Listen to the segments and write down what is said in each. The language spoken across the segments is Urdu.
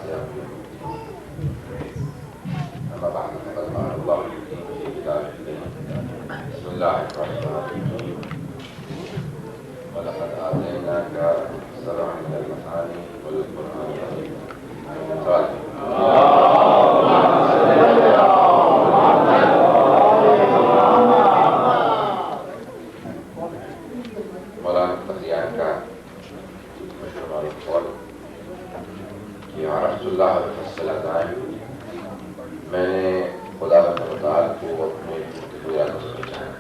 سے ہم اما بعد فقد قال الله في كتابه الكريم بسم الله الرحمن الرحيم ولقد آتيناك سبعا من المثاني والقرآن العظيم مولانا فضیان کا مشہور معروف قول کہ عرفت اللہ بفصل الدائم، میں نے خدا متعال کو اپنے گفتگویات سے پہچانا۔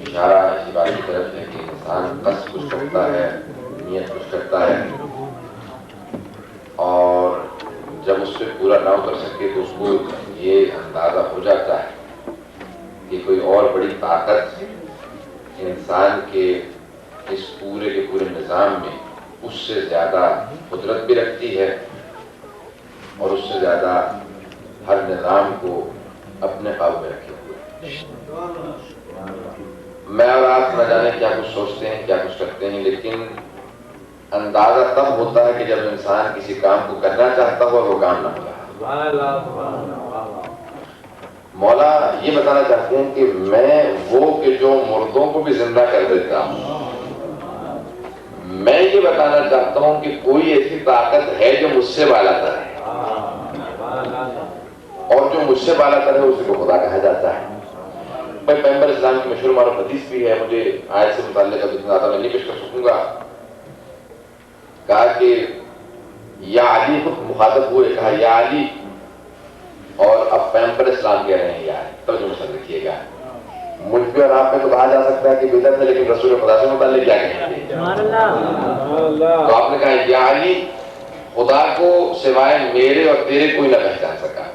اشارہ اسی بات کی طرف ہے کہ انسان قصد کچھ کرتا ہے، نیت کچھ کرتا ہے، اور جب اس سے پورا نہ اتر سکے تو اس کو یہ اندازہ ہو جاتا ہے کہ کوئی اور بڑی طاقت انسان کے اس پورے کے پورے نظام میں اس سے زیادہ قدرت بھی رکھتی ہے اور اس سے زیادہ ہر نظام کو اپنے قابو میں رکھے ہوئے۔ میں اور آپ نہ جانے کیا کچھ سوچتے ہیں، کیا کچھ کرتے ہیں، لیکن اندازہ تب ہوتا ہے کہ جب انسان کسی کام کو کرنا چاہتا ہو اور وہ کام نہ ہو رہا۔ مولا یہ بتانا چاہتے ہیں کہ میں وہ کہ جو مردوں کو بھی زندہ کر دیتا ہوں، میں یہ بتانا چاہتا ہوں کہ کوئی ایسی طاقت ہے جو مجھ سے بالا تر ہے، اور جو مجھ سے بالا تر ہے اسی کو خدا کہا جاتا ہے۔ پیغمبر اسلام کی مشہور معروف حدیث بھی ہے، مجھے آیت سے متعلق اب اتنا زیادہ میں نہیں پیش کر سکوں گا۔ کہا کہ یا علی، خود مخاطب ہوئے، کہا یا علی، اور اب پیغمبر اسلام کہہ رہے ہیں یا علی۔ توجہ سے رکھیے گا، مجھ پہ اور آپ پہ تو کہا جا سکتا ہے کہ بدعت ہے، لیکن رسول خدا سے متعلق کیا کہیں گے؟ تو آپ نے کہا یا علی، خدا کو سوائے میرے اور تیرے کوئی نہ پہچان سکا،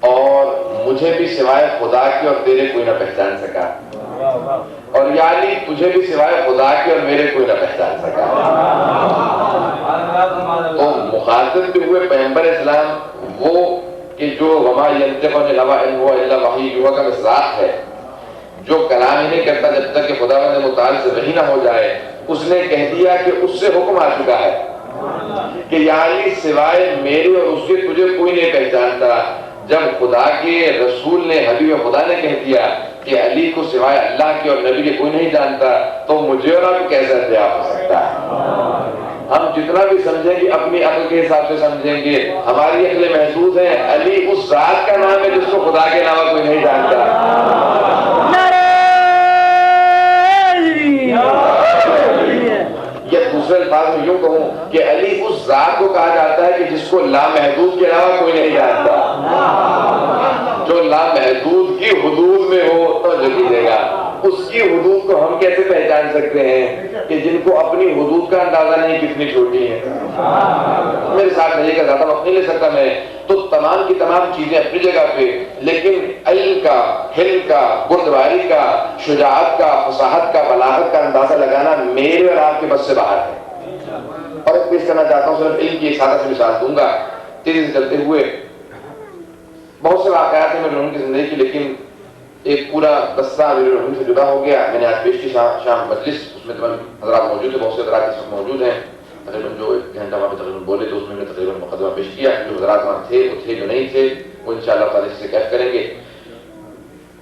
اور مجھے بھی سوائے خدا کے اور تیرے کوئی نہ پہچان سکا، اور یا علی تجھے بھی سوائے خدا کے اور میرے کوئی نہ پہچان سکا۔ تو مخاطب بھی ہوئے پیغمبر اسلام، وہ کہ جو وما ینطق عن الہوی ان هو الا وحی یوحی کا ذات ہے، جو کلام ہی نہیں کرتا جب تک کہ خداوند متعال سے وحی نہ ہو جائے، اس نے کہہ دیا کہ اس سے حکم آ چکا ہے کہ یا علی سوائے میرے اور اس کے تجھے کوئی نہیں پہچانتا۔ جب خدا کے رسول نے، حبیب خدا نے کہہ دیا کہ علی کو سوائے اللہ کے اور نبی کے کوئی نہیں جانتا، تو مجھے اور آپ کو کیسا اختیار ہو سکتا ہے؟ ہم جتنا بھی سمجھیں گے اپنی عقل کے حساب سے سمجھیں گے، ہماری عقلیں محدود ہیں۔ علی اس ذات کا نام ہے جس کو خدا کے علاوہ کوئی نہیں جانتا۔ یہ دوسرے الفاظ میں یوں کہوں کہ علی اس ذات کو کہا جاتا ہے کہ جس کو لامحدود کے علاوہ کوئی نہیں جانتا، جو لامحدود کی حدود میں ہو۔ تو جو کیجیے گا، اس کی حدود کو ہم کیسے پہچان سکتے ہیں کہ جن کو اپنی حدود کا اندازہ نہیں کتنی چھوٹی ہے؟ میرے ساتھ رہیے گا، زیادہ وقت نہیں لے سکتا میں، تو تمام کی تمام چیزیں اپنی جگہ پہ، لیکن علم کا، حلم کا، بردباری کا، شجاعت کا، فصاحت کا، بلاغت کا اندازہ لگانا میرے اور آپ کے بس سے باہر ہے۔ اور ایک پیش کرنا چاہتا ہوں، صرف علم کی ایک سادہ سی مثال دوں گا تیزی سے چلتے ہوئے۔ بہت سے واقعات ہیں میرے کی زندگی کی، لیکن ایک پورا دستہ میرے سے جدا ہو گیا۔ میں نے آج پیش کی شام مجلس، اس میں تمام حضرات موجود ہیں، بہت سے حضرات اس وقت موجود ہیں، تقریباً جو ایک گھنٹہ وہاں پہ تقریباً بولے تو اس میں تقریباً مقدمہ پیش کیا۔ جو حضرات وہاں تھے وہ تھے، جو نہیں تھے وہ انشاءاللہ تعالیٰ سے کیف کریں گے۔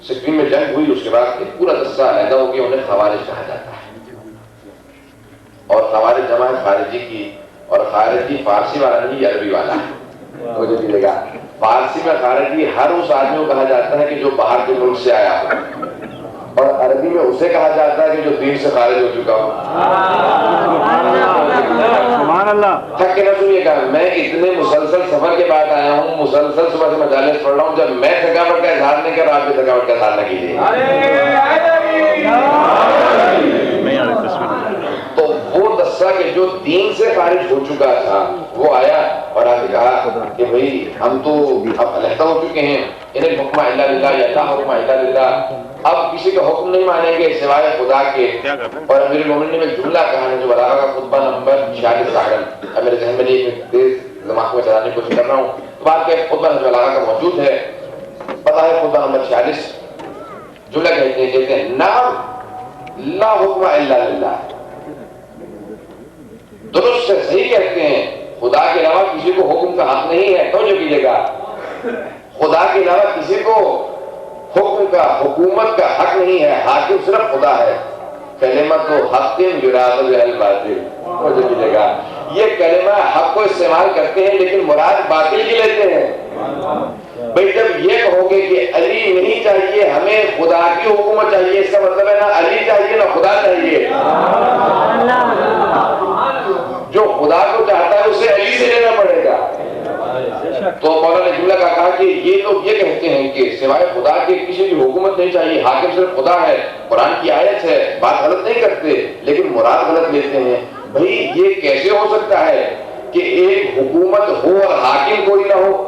صفین میں جنگ ہوئی، اس کے بعد ایک پورا دستہ علیحدہ ہو گیا، انہیں خوارج کہا جاتا ہے، اور خوارج جمع ہے خارجی کی، اور خارجی فارسی والا نہیں، عربی والا ہے۔ مجھے دیجیے گا، فارسی میں خارجی ہر اس آدمی کو کہا جاتا ہے کہ جو باہر کے ملک سے آیا ہو، اور عربی میں اسے کہا جاتا ہے کہ جو دین سے خارج ہو چکا ہو۔ سبحان اللہ۔ تھک کے نہ سنیے گا، میں اتنے مسلسل سفر کے بعد آیا ہوں، مسلسل صبح سے مجالس پڑھ رہا ہوں، جب میں تھکاوٹ کا اظہار نہیں کر رہا، آپ بھی تھکاوٹ کا اظہار نہ کیجیے۔ تو وہ دستہ کہ جو دین سے خارج ہو چکا تھا وہ آیا اور آگے کہا کہ بھئی ہم تو اب علیحدہ ہو چکے ہیں، انہیں حکم الا للہ، یا لا حکم الا للہ، اب کسی کا حکم نہیں مانیں گے سوائے خدا کے۔ اور امیر المومنین نے ایک جملہ کہا ہے جو بلاغہ کا خطبہ نمبر 46 ظاہراً اب میرے ذہن میں نہیں، تیز دماغ میں چلانے کی کوشش کر رہا ہوں، تو بات کہ خطبہ جو بلاغہ کا موجود ہے، پتہ ہے خطبہ نمبر 46 جملہ کہتے ہیں نعم لا حکم الا للہ، درست سے صحیح کہتے ہیں، خدا کے علاوہ کسی کو حکم کا حق نہیں ہے، توجہ کیجیے گا، خدا کے علاوہ کسی کو حکم کا حکومت کا حق نہیں ہے، حاکم صرف خدا ہے۔ کلمۃ حق یراد بہا الباطل، توجہ کیجیے گا، یہ کلمہ حق کو استعمال کرتے ہیں لیکن مراد باطل کی لیتے ہیں۔ بھئی جب یہ کہو گے کہ علی نہیں چاہیے، ہمیں خدا کی حکومت چاہیے، اس کا مطلب ہے نہ علی چاہیے نہ خدا چاہیے۔ جو خدا کو چاہتا ہے اسے علی سے لینا پڑے گا۔ تو مولانا نے جملہ کا کہا کہ یہ لوگ یہ کہتے ہیں کہ سوائے خدا کے کسی کی حکومت نہیں چاہیے، حاکم صرف خدا ہے، قرآن کی آیت ہے، بات غلط نہیں کرتے لیکن مراد غلط لیتے ہیں۔ بھئی یہ کیسے ہو سکتا ہے کہ ایک حکومت ہو اور حاکم کوئی نہ ہو؟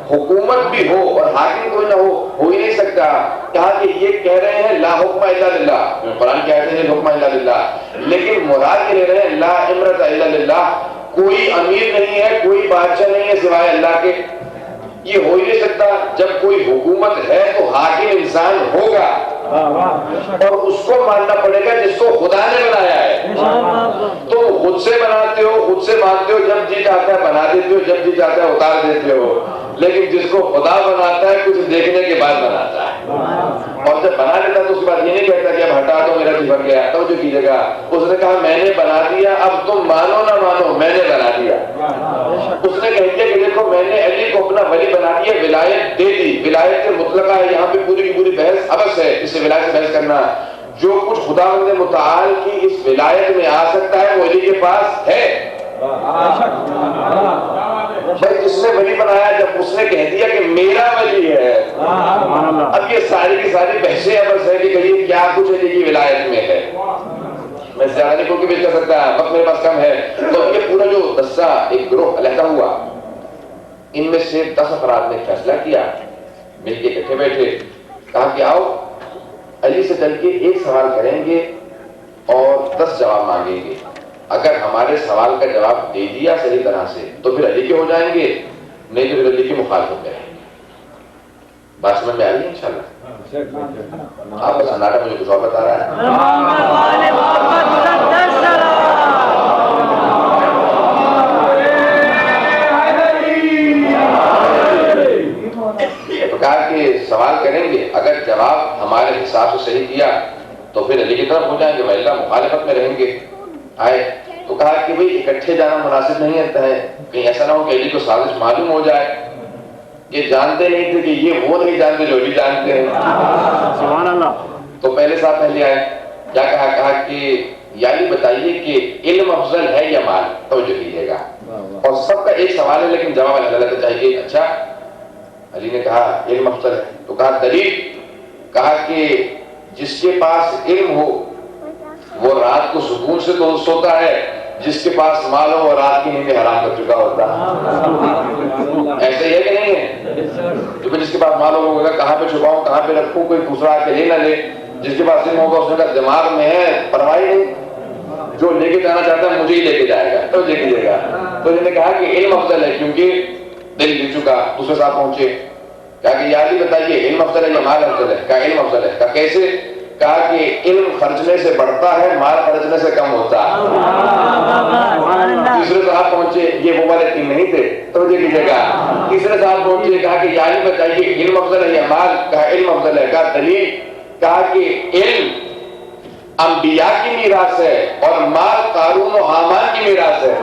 حکومت بھی ہو اور حاکم کوئی نہ ہو ہی نہیں سکتا۔ کہا کہ یہ کہہ رہے ہیں لا حکم الا للہ، قرآن کی آیت ہے حکم الا للہ، لیکن مراد یہ لے رہے ہیں لا امرۃ الا للہ، کوئی امیر نہیں ہے، کوئی بادشاہ نہیں ہے سوائے اللہ کے۔ یہ ہو ہی نہیں سکتا، جب کوئی حکومت ہے تو حاکم انسان ہوگا اور اس کو ماننا پڑے گا جس کو خدا نے بنایا ہے۔ تم خود سے بناتے ہو، خود سے مانتے ہو، جب جی چاہتا ہے بنا دیتے ہو، جب جی چاہتا ہے اتار دیتے ہو، لیکن جس کو خدا بناتا ہے کچھ دیکھنے کے بعد بناتا ہے، اور جب بنا دیتا ہے تو اس کے بعد یہ نہیں کہتا کہ اب ہٹا دو میرا جی بن گیا، تو جو کیجیے گا، اس نے کہا میں نے بنا دیا، اب تم مانو نہ مانو میں نے بنا دیا۔ اس نے کہہ دیا کہ دیکھو میں نے علی کو اپنا ولی بنا دیا، ولایت دے دی، ولایت مطلقہ ہے، یہاں پہ پوری کی پوری بحث ابس ہے اس سے ولایت سے بحث کرنا۔ جو کچھ خداوند متعال کی اس ولایت میں آ سکتا ہے وہ علی کے پاس ہے۔ بھائی جس نے ولی بنایا، جب اس نے کہہ دیا کہ میرا ولی ہے، اب یہ ساری کی ساری بحثیں ابس ہے کہ کہیے کیا کچھ علی کی ولایت میں ہے۔ میں زیادہ نہیں کیونکہ پیش کر سکتا، وقت میرے پاس کم ہے۔ تو یہ پورا جو دستہ ایک گروہ علیحدہ ہوا، ان میں سے 10 افراد نے فیصلہ کیا، مل کے اکٹھے بیٹھے، کہا کہ آؤ علی سے چل کے ایک سوال کریں گے اور 10 جواب مانگیں گے، اگر ہمارے سوال کا جواب دے دیا صحیح طرح سے تو پھر علی کے ہو جائیں گے، نہیں تو پھر علی کی مخالفت کریں گے۔ بات سمجھ میں آ رہی ہے انشاءاللہ؟ آپ کا سناٹا مجھے کچھ اور بتا رہا ہے۔ تو کہا کہ سوال کریں گے، اگر جواب ہمارے حساب سے صحیح دیا تو پھر علی کی طرف ہو جائیں گے، وإلا مخالفت میں رہیں گے۔ آئے تو کہا کہ بھئی اکٹھے جانا مناسب نہیں ہوتا ہے، کہیں ایسا نہ ہو کہ علی کو سازش معلوم ہو جائے۔ یہ جانتے نہیں تھے کہ یہ وہ نہیں جانتے جو علی جانتے ہیں۔ سبحان اللہ۔ تو پہلے صاحب پہلے آئے، کیا کہا؟ کہا کہ یا علی بتائیے کہ علم افضل ہے یا مال؟ توجہ کیجیے گا، اور سب کا ایک سوال ہے لیکن جواب الگ الگ چاہیے۔ اچھا، علی نے کہا علم افضل ہے، تو کہا دلیل؟ کہا کہ جس کے پاس علم ہو وہ رات کو سکون سے تو سوتا ہے، جس کے پاس مال ہو وہ رات کی نیند حرام کر چکا ہوتا ہے۔ ایسا ہی ہے کہ نہیں ہے؟ تو پھر جس کے پاس مال ہوگا کہاں پہ چھپاؤں، کہاں پہ رکھوں، کوئی دوسرا آ کے لے نہ لے۔ جس کے پاس علم ہوگا اس نے کہا دماغ میں ہے، پرواہ نہیں، جو لے کے جانا چاہتا ہے مجھے ہی لے کے جائے گا، تو لے کے جائے گا۔ تو انہوں نے کہا کہ علم افضل ہے کیونکہ دل دے چکا۔ دوسرے صاحب پہنچے، کہا کہ یا علی بتائیے علم افضل ہے یا مال افضل ہے؟ کہا علم افضل ہے۔ کہا کیسے؟ کہا کہ علم خرچنے سے بڑھتا ہے، مال خرچنے سے کم ہوتا ہے۔ تیسرے صاحب پہنچے، یہ وہ والے 3 نہیں تھے، تو یہ لیجیے گا۔ تیسرے صاحب پہنچے، کہا کہ یا علی بتائیے علم افضل ہے یا مال؟ کہا علم افضل ہے۔ کہا دلیل؟ کہا کہ علم انبیاء کی میراث ہے اور مال قارون و حامان کی میراث ہے۔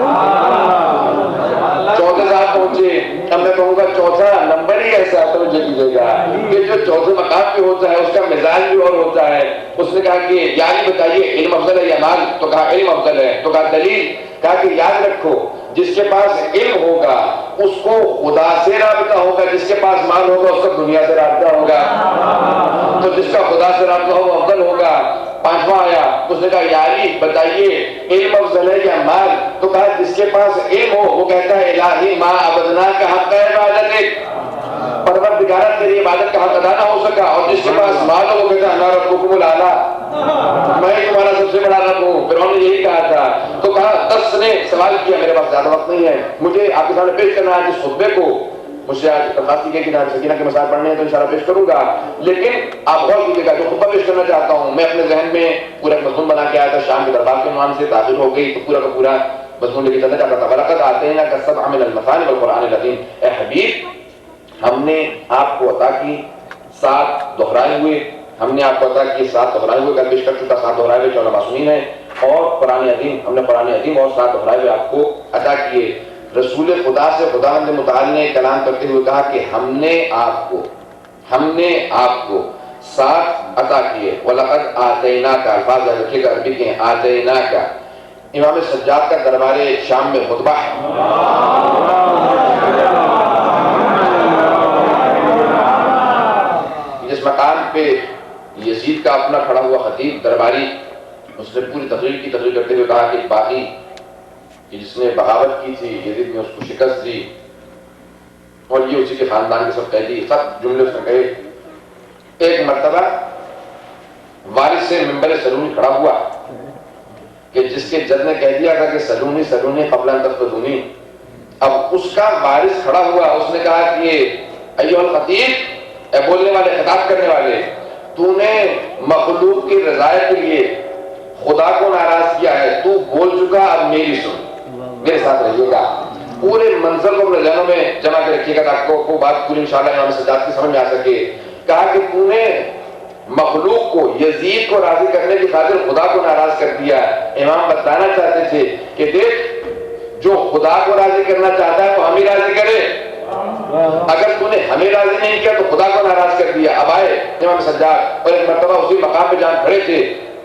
چوتھے صاحب پہنچے، اب میں کہوں گا چوتھا نمبر ہی ایسا ہے، توجہ کیجیے گا کہ جو چوتھے مقام پہ ہوتا ہے اس کا مزاج بھی اور ہوتا ہے۔ اس نے کہا کہ یا علی بتائیے علم افضل ہے یا مال؟ تو کہا علم افضل ہے۔ تو کہا دلیل؟ کہا کہ یاد رکھو جس کے پاس علم ہوگا اس کو خدا سے رابطہ ہوگا، جس کے پاس مال ہوگا اس کا دنیا سے رابطہ ہوگا، تو جس کا خدا سے رابطہ ہوگا افضل ہوگا۔ پانچواں آیا، اس نے کہا یا علی بتائیے علم افضل ہے یا مال؟ تو کہا جس کے پاس علم ہو وہ کہتا ہے الہی ما عبدنا کا حق ہے عبادت، پروردگار تیری عبادت کا حق ادا نہ ہو سکا، اور جس کے پاس مال ہو وہ کہتا ہے ہمارا ربکم الاعلیٰ، میں تمہارا سب سے بڑا رب ہوں۔ پھر انہوں نے یہی کہا تھا۔ تو کہا 10 نے سوال کیا، میرے پاس زیادہ وقت نہیں ہے، مجھے آپ کے سامنے پیش کرنا ہے اس خطبے کو مجھ سے آج درخواست کی گئی کہ سکینہ کے مسائل پڑھنے ہیں تو انشاءاللہ پیش کروں گا، لیکن آپ غور کیجیے گا جو خطبہ پیش کرنا چاہتا ہوں میں اپنے ذہن میں پورا مضمون بنا کے آیا تھا، شام کے دربار کے عنوان سے تاخیر ہو گئی تو پورا کا پورا مضمون لے کے چلنا چاہتا تھا۔ وَلَقَدْ آتَيْنَاكَ سَبْعًا مِنَ الْمَثَانِِ وَالْقُرْآنِ الْعَظِيمِ، اے حبیب ہم نے آپ کو عطا کی 7 دہرائے ہوئے، ہم نے آپ کو عطا کی 7 دہرائے ہوئے، کل پیش کر چکا 7 دہرائے ہوئے 14 معصومین ہیں، اور قرآن عظیم ہم نے قرآن عظیم اور 7 دہرائے ہوئے آپ کو عطا کیے۔ رسول خدا سے خداوند متعال نے کلام کرتے ہوئے کہا کہ ہم نے آپ کو 7 عطا کیے۔ وَلَقَدْ آتَيْنَاكَ، الفاظ یاد رکھیے گا عربی کے ہیں، آتَيْنَاكَ۔ امام سجاد کا دربار شام میں خطبہ ہے، جس مقام پہ یزید کا اپنا کھڑا ہوا خطیب درباری اس نے پوری تقریر کرتے ہوئے کہا کہ باقی کہ جس نے بغاوت کی تھی یزید نے اس کو شکست دی اور یہ اسی کے خاندان کے سب قیدی، سب جملے اس نے کہے۔ ایک مرتبہ وارث سے ممبر سلونی کھڑا ہوا کہ جس کے جج نے کہہ دیا تھا کہ سلونی قبل ان تفقدونی، اب اس کا وارث کھڑا ہوا، اس نے کہا کہ ایھا الخطیب، اے بولنے والے، خطاب کرنے والے، تو نے مخلوق کی رضایت کے لیے خدا کو ناراض کیا ہے، تو بول چکا، اب میری سن، میرے ساتھ رہیے گا۔ پورے منظر کو اپنے ذہنوں میں جمع کے رکھیے گا تاکہ کو بات پوری انشاءاللہ امام سجاد کی سمجھ میں آ سکے۔ کہا کہ تو نے مخلوق کو، یزید کو راضی کرنے کی خاطر خدا کو ناراض کر دیا۔ امام بتانا چاہتے تھے کہ دیکھ جو خدا کو راضی کرنا چاہتا ہے تو ہم ہی راضی کرے، اگر تو نے ہمیں راضی نہیں کیا تو خدا کو ناراض کر دیا۔ اب آئے امام سجاد اور ایک مرتبہ اسی مقام پہ جان کھڑے تھے،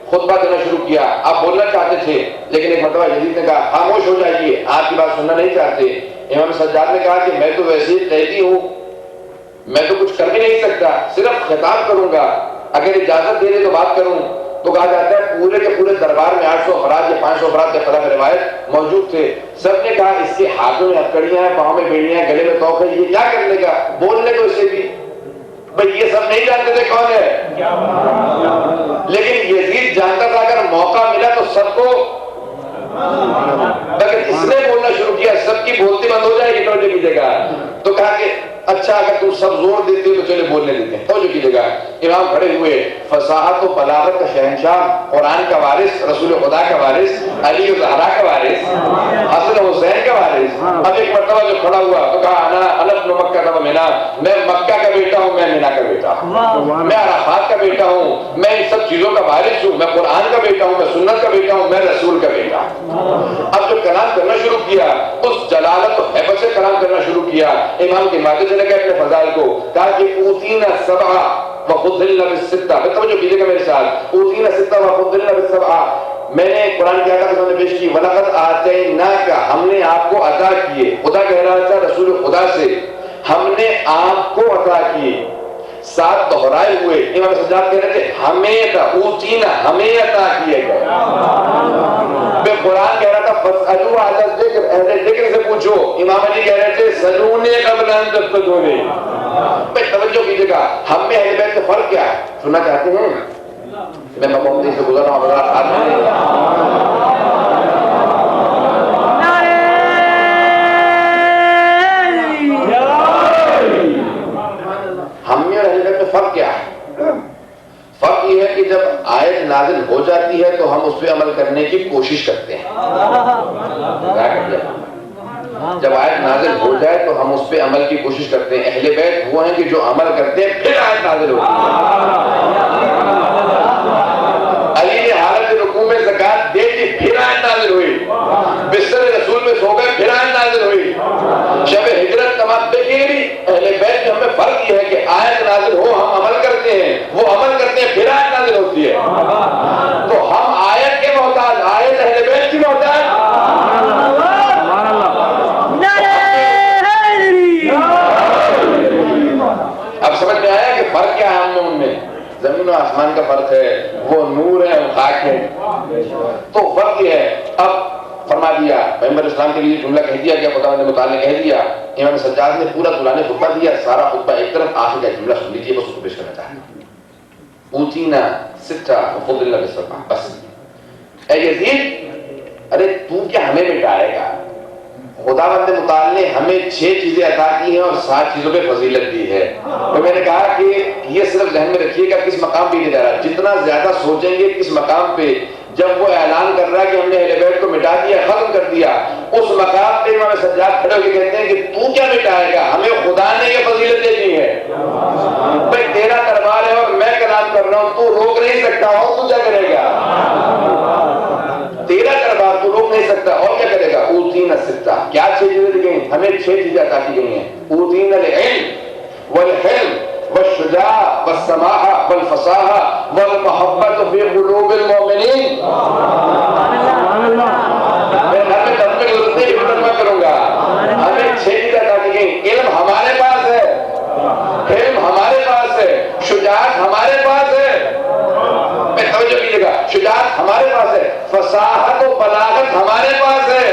خطبہ دینا شروع کیا، آپ بولنا چاہتے تھے لیکن ایک مرتبہ یزید نے کہا خاموش ہو جائیے، آپ کی بات سننا نہیں چاہتے۔ امام سجاد نے کہا کہ میں تو ویسے ہی قیدی ہوں، میں تو کچھ کر بھی نہیں سکتا، صرف خطاب کروں گا، اگر اجازت دے دے تو بات کروں۔ تو کہا جاتا ہے پورے کے پورے دربار میں 800 افراد یا 500 افراد کے خلاف روایت موجود تھے، سب نے کہا اس کے ہاتھوں میں ہتکڑیاں ہیں، پاؤں میں بیڑیاں ہیں، گلے میں توق ہے، یہ کیا کرنے کا، بولنے کو اسے بھی بھئی یہ سب نہیں جانتے تھے کون ہے، لیکن یزید جانتا تھا اگر موقع ملا تو سب کو، اگر اس نے بولنا شروع کیا سب کی بولتی بند ہو جائے گی، توجہ کیجیے گا۔ تو کہا کہ اچھا اگر تم سب زور دیتے ہو تو چلے بولنے دیتے ہیں، توجہ کیجیے گا۔ امام کھڑے ہوئے، فصاحت و بلاغت کا شہنشاہ، قرآن کا وارث، رسول خدا کا وارث، علی و زہرا کا وارث، حسن و حسین کا وارث، اب ایک مرتبہ جو کھڑا ہوا تو کہا انا ابن مکہ و مینا، میں مکہ کا بیٹا ہوں، میں مینا کا بیٹا ہوں، میں عرفات کا بیٹا ہوں، میں ان سب چیزوں کا وارث ہوں، میں قرآن کا بیٹا ہوں، میں سنت کا بیٹا ہوں، میں رسول کا بیٹا ہوں۔ اب جو کلام کرنا شروع کیا اس جلالت و ہیبت سے کلام کرنا شروع کیا، امام کے ماتھے چلے گئے اپنے فضائل کو، کہا کہ اوتینا سبعہ وفضلنا بالستہ، توجہ کیجیے گا میرے ساتھ، اوتینا ستہ وفضلنا بالسبعہ، میں نے قرآن کی آیت نے پیش کی، وَلَقَدْ آتَيْنَاكَ، ہم نے آپ کو عطا کیے، خدا کہہ رہا تھا رسول خدا سے، ہم نے آپ کو عطا کیے، 7 دہرائے ہوئے۔ امام سجاد کہہ رہے تھے ہمیں عطا، اوتینا ہمیں عطا کیے گئے۔ میں قرآن کہہ رہا تھا فَاسْأَلُوا أَهْلَ الذِّكْرِ، اہل ذکر سے پوچھو، امام علی کہہ رہے تھے سلونی قبل ان تفقدونی۔ میں توجہ کیجیے گا، ہم میں اہل بیت کا فرق کیا ہے سننا چاہتے ہیں؟ میں مقامتی سے گزر رہا ہوں، حضرات ساتھ میں ہم میں اور اہل بیت میں فرق کیا ہے؟ فرق یہ ہے کہ جب آیت نازل ہو جاتی ہے تو ہم اس پہ عمل کرنے کی کوشش کرتے ہیں، جب آیت نازل ہو جائے تو ہم اس پہ عمل کی کوشش کرتے ہیں۔ اہل بیت وہ ہیں کہ جو عمل کرتے ہیں پھر آیت نازل ہوتی ہے۔ علی نے حالت رکوع میں زکات دے دی پھر آیت نازل ہوئی، بستر رسول میں سو گئے پھر آیت نازل ہوئی، شب ہجرت تمام دیکھیں بھی اہل بیت میں ہمیں فرق یہ ہے کہ آیت نازل ہو ہم عمل کرتے ہیں، وہ عمل کرتے ہیں پھر آیت نازل ہوتی ہے۔ تو ہم آیت کے محتاج، آیت اہل بیت کی محتاج۔ اب سمجھ میں آیا کہ فرق کیا ہے ہم میں ان میں؟ زمین و آسمان کا فرق ہے، وہ نور ہے، وہ خاک ہے، تو فرق یہ ہے۔ اب فرما دیا پیغمبر اسلام کے لیے جملہ کہہ دیا گیا، خدا نے متعال نے کہہ دیا، امام سجاد نے پورا قرآن خطبہ دیا، سارا خطبہ ایک طرف، آخر کا جملہ سن لیجیے، بس اس کو پیش کرنا چاہتا ہوں۔ اوتینا ستہ وفضلنا بالسبعہ، بس اے یزید ارے تو کیا ہمیں مٹائے گا، خداوند متعال نے ہمیں 6 چیزیں عطا کی ہیں اور 7 چیزوں پہ فضیلت دی ہے. تو میں نے کہا کہ یہ صرف ذہن میں رکھیے گا کس مقام پہ نہیں جا رہا. جتنا زیادہ سوچیں گے کس مقام پہ, جب وہ اعلان کر رہا ہے کہ ہم نے اہل بیت کو مٹا دیا, ختم کر دیا, اس مقام پہ امام سجاد کھڑے ہو کے کہتے ہیں کہ تو کیا مٹائے گا, ہمیں خدا نے یہ فضیلتیں دی ہیں. بھائی تیرا دربار ہے اور میں کلام کر رہا ہوں, تو روک نہیں سکتا, اور تو کیا کرے گا؟ تیرا دربار تو روک نہیں سکتا, اور کیا کرے گا؟ اوتین الستہ, کیا 6 چیزیں دی گئی؟ ہمیں 6 چیزیں عطا کی گئی ہیں. اوتین العلم والحلم والشجاع والسماحة والفصاحة والمحبة في قلوب المؤمنين. میں گھر میں تب تک گزرنے کی خدمت میں کروں گا. ہمیں 6 چیزیں عطا کی گئی. علم ہمارے پاس ہے, حلم ہمارے پاس ہے, شجاعت ہمارے پاس ہے. میں توجہ کیجیے گا, شجاعت ہمارے پاس ہے, فصاحت و بلاغت ہمارے پاس ہے.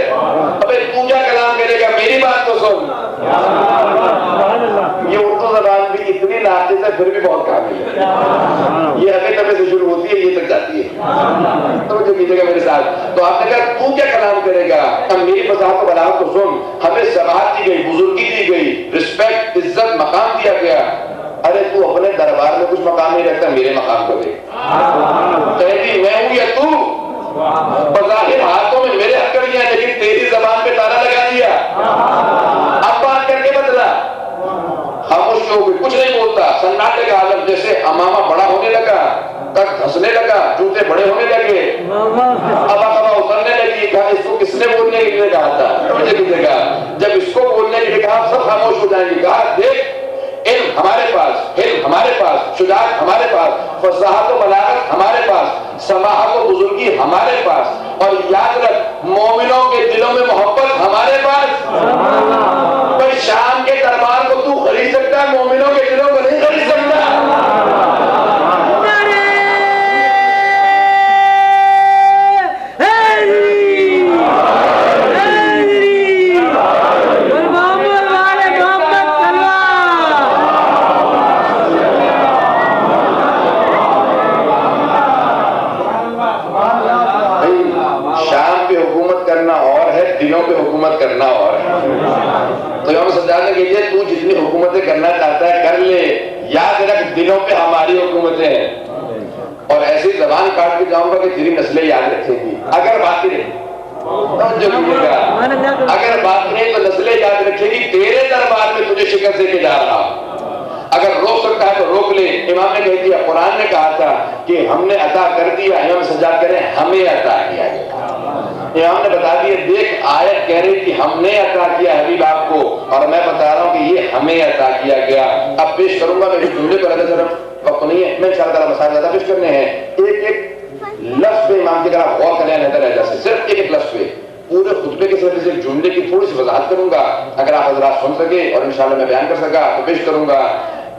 ابے تو کیا کلام کرے گا, میری بات تو سن. یہ اردو زبان بھی اتنی ناقص ہے پھر بھی بہت کامل ہے. یہ ابھی طبع سے شروع ہوتی ہے, یہ تک جاتی ہے. توجہ کیجیے گا میرے ساتھ. تو آپ نے کہا تو کیا کلام کرے گا, اب میری فصاحت و بلاغت تو سن. ہمیں سماحت دی گئی, بزرگی دی گئی, رسپیکٹ, عزت, مقام دیا گیا. ارے تو اپنے دربار میں کچھ مقام نہیں رکھتا, میرے مقام کو دیکھ. تیری میں ہوں یا تو, بظاہر ہاتھوں میں میرے ہتھکڑیاں ہیں, لیکن تیری زبان پہ تالا لگا دیا. اب بات کر کے بدلا, خاموش ہو گئی, کچھ نہیں بولتا. سناٹے کا عالم, جیسے امامہ بڑا ہونے لگا, تک دھسنے لگا, جوتے بڑے ہونے لگے, ابا اترنے لگی. کہا اس کو کس نے بولنے کے لیے کہا تھا؟ مجھے کہے گا جب اس کو بولنے کے لیے کہا سب خاموش ہو جائیں گے. کہا دیکھ, علم ہمارے پاس, حلم ہمارے پاس, شجاعت ہمارے پاس, فصاحت و بلاغت ہمارے پاس, سماحت و بزرگی ہمارے پاس, اور یاد رکھ مومنوں کے دلوں میں محبت ہمارے پاس. بھائی شام کے دربار کو تو خرید سکتا ہے, مومنوں کے دلوں کو نہیں خرید سکتا. دلوں پہ حکومت کرنا اور ہے. تو امام سجاد نے کہا تو جتنی حکومتیں کرنا چاہتا ہے کر لے, یاد رکھ دلوں پہ ہماری حکومتیں ہیں. اور ایسی زبان کاٹ کے جاؤں گا کہ تیری نسلیں یاد رکھیں گی. اگر بات نہیں, اگر بات نہیں تو نسلیں یاد رکھیں گی تیرے دربار میں تجھے شکست دے کے جا رہا. اگر روک سکتا ہے تو روک لے. امام نے کہہ دیا, قرآن نے کہا تھا کہ ہم نے عطا کر دیا, امام سجاد کہہ رہے ہیں ہمیں عطا کیا گیا. امام نے بتا دیا, دیکھ آیت کہہ رہی کہ ہم نے عطا کیا حبیب آپ کو, اور میں بتا رہا ہوں کہ یہ ہمیں عطا کیا گیا. اب پیش کروں گا, میرے جملے پر اگر صرف وقت نہیں ہے, میں انشاءاللہ تعالیٰ مسائل زیادہ پیش کرنے ہیں. ایک ایک لفظ پہ امام کی طرح غور کریں نظر ہے, جیسے صرف ایک ایک لفظ پہ. پورے خطبے کے صرف ایک جملے کی تھوڑی سی وضاحت کروں گا, اگر آپ حضرات سن سکے اور انشاءاللہ میں بیان کر سکا تو پیش کروں گا.